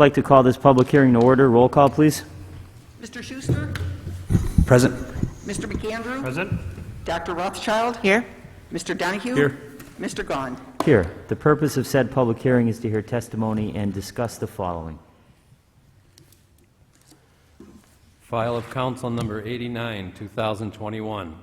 like to call this public hearing to order. Roll call, please. Mr. Schuster? Present. Mr. McAndrew? Present. Dr. Rothchild? Here. Mr. Donahue? Here. Mr. Gaughan? Here. The purpose of said public hearing is to hear testimony and discuss the following. File of Council number 89, 2021,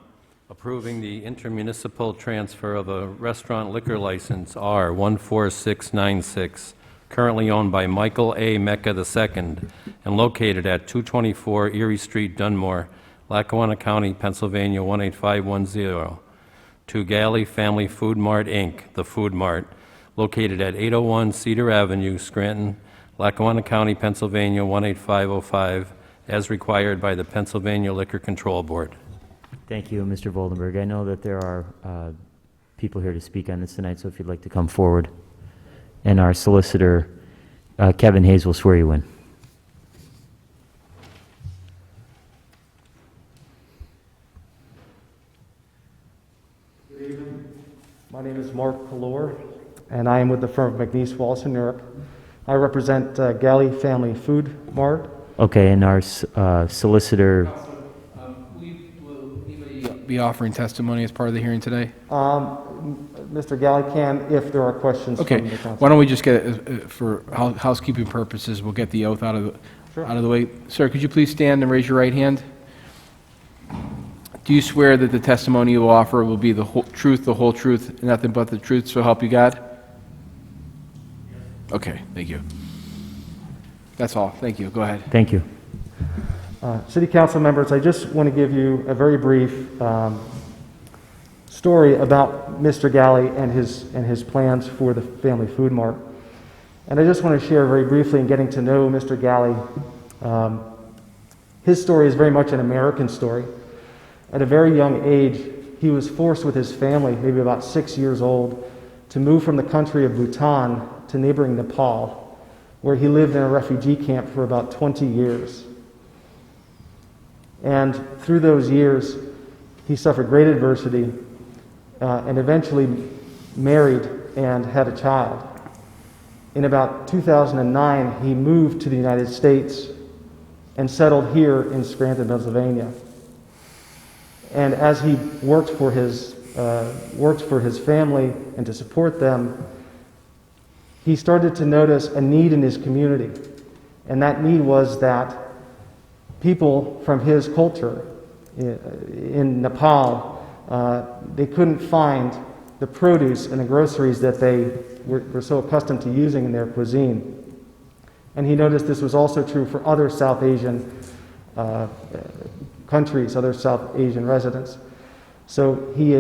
approving the intermunicipal transfer of a restaurant liquor license R14696, currently owned by Michael A. Mecca II and located at 224 Erie Street, Dunmore, Lackawanna County, Pennsylvania 18510, to Galley Family Food Mart, Inc., the Food Mart, located at 801 Cedar Avenue, Scranton, Lackawanna County, Pennsylvania 18505, as required by the Pennsylvania Liquor Control Board. Thank you, Mr. Voldenberg. I know that there are people here to speak on this tonight, so if you'd like to come forward. And our solicitor, Kevin Hayes, will swear you in. Good evening. My name is Mark Pallor, and I am with the firm of McNeese Wallace in Europe. I represent Galley Family Food Mart. Okay, and our solicitor... Will anybody be offering testimony as part of the hearing today? Mr. Galley can, if there are questions Okay. from the council. Why don't we just get, for housekeeping purposes, we'll get the oath out of the way. Sir, could you please stand and raise your right hand? Do you swear that the testimony you will offer will be the whole truth, and nothing but the truth, so help you God? Okay, thank you. That's all. Thank you. Go ahead. Thank you. City Council members, I just want to give you a very brief story about Mr. Galley and his plans for the Family Food Mart. And I just want to share very briefly in getting to know Mr. Galley. His story is very much an American story. At a very young age, he was forced with his family, maybe about 6 years old, to move from the country of Bhutan to neighboring Nepal, where he lived in a refugee camp for about 20 years. And through those years, he suffered great adversity and eventually married and had a child. In about 2009, he moved to the United States and settled here in Scranton, Pennsylvania. And as he worked for his family and to support them, he started to notice a need in his community. And that need was that people from his culture in Nepal, they couldn't find the produce and the groceries that they were so accustomed to using in their cuisine. And he noticed this was also true for other South Asian countries, other South Asian residents. So he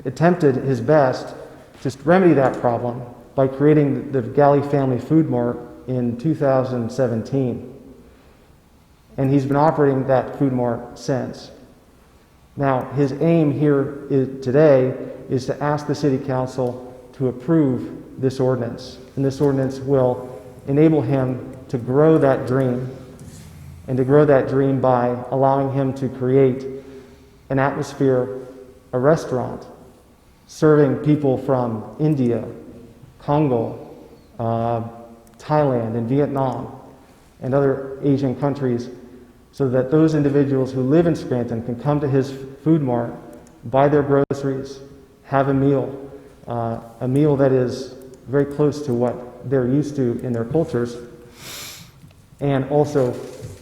attempted his best to remedy that problem by creating the Galley Family Food Mart in 2017. And he's been operating that food mart since. Now, his aim here today is to ask the City Council to approve this ordinance. And this ordinance will enable him to grow that dream, and to grow that dream by allowing him to create an atmosphere, a restaurant, serving people from India, Congo, Thailand, and Vietnam, and other Asian countries, so that those individuals who live in Scranton can come to his food mart, buy their groceries, have a meal that is very close to what they're used to in their cultures, and also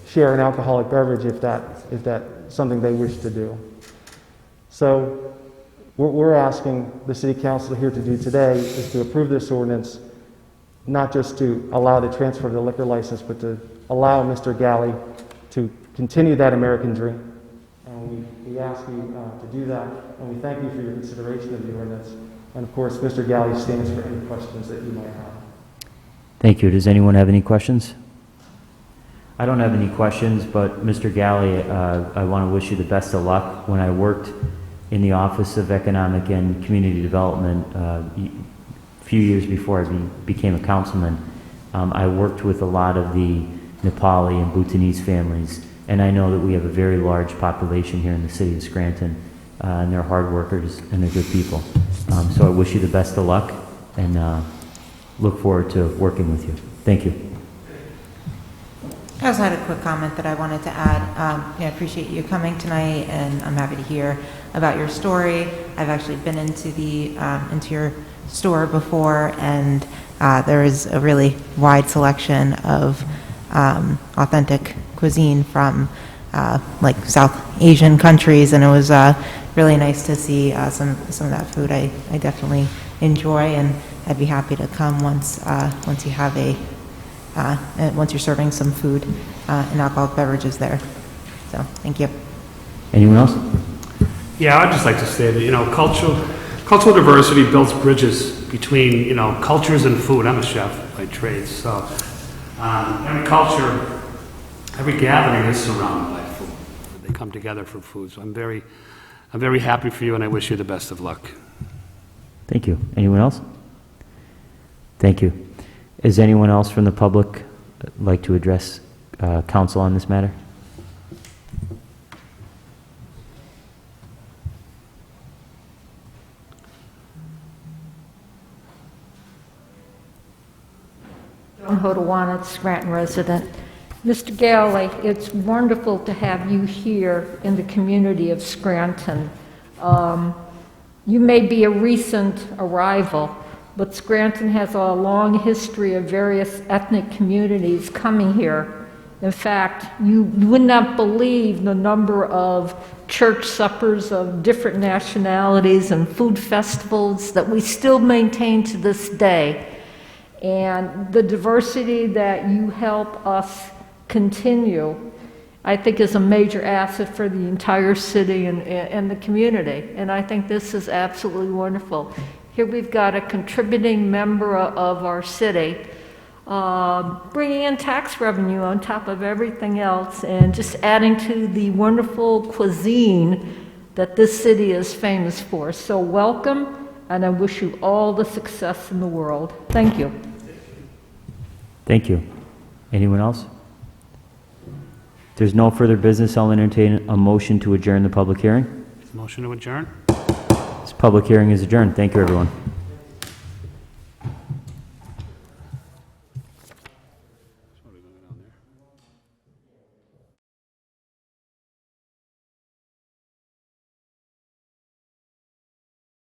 share an alcoholic beverage if that's something they wish to do. So what we're asking the City Council here to do today is to approve this ordinance, not just to allow the transfer of the liquor license, but to allow Mr. Galley to continue that American dream. And we ask you to do that, and we thank you for your consideration of the ordinance. And of course, Mr. Galley stands for any questions that you might have. Thank you. Does anyone have any questions? I don't have any questions, but Mr. Galley, I want to wish you the best of luck. When I worked in the Office of Economic and Community Development a few years before I became a councilman, I worked with a lot of the Nepali and Bhutanese families, and I know that we have a very large population here in the city of Scranton, and they're hard workers and they're good people. So I wish you the best of luck and look forward to working with you. Thank you. I also had a quick comment that I wanted to add. I appreciate you coming tonight, and I'm happy to hear about your story. I've actually been into your store before, and there is a really wide selection of authentic cuisine from like South Asian countries, and it was really nice to see some of that food. I definitely enjoy, and I'd be happy to come once you have once you're serving some food and alcoholic beverages there. So, thank you. Anyone else? Yeah, I'd just like to say that, cultural diversity builds bridges between, cultures and food. I'm a chef by trade, so every culture, every gathering is surrounded by food. They come together for food, so I'm very happy for you, and I wish you the best of luck. Thank you. Anyone else? Thank you. Is anyone else from the public like to address council on this matter? I'm Hodawana, Scranton resident. Mr. Galley, it's wonderful to have you here in the community of Scranton. You may be a recent arrival, but Scranton has a long history of various ethnic communities coming here. In fact, you would not believe the number of church suppers of different nationalities and food festivals that we still maintain to this day. And the diversity that you help us continue, I think, is a major asset for the entire city and the community. And I think this is absolutely wonderful. Here we've got a contributing member of our city, bringing in tax revenue on top of everything else and just adding to the wonderful cuisine that this city is famous for. So welcome, and I wish you all the success in the world. Thank you. Thank you. Anyone else? If there's no further business, I'll entertain a motion to adjourn the public hearing. Motion to adjourn? This public hearing is adjourned. Thank you, everyone.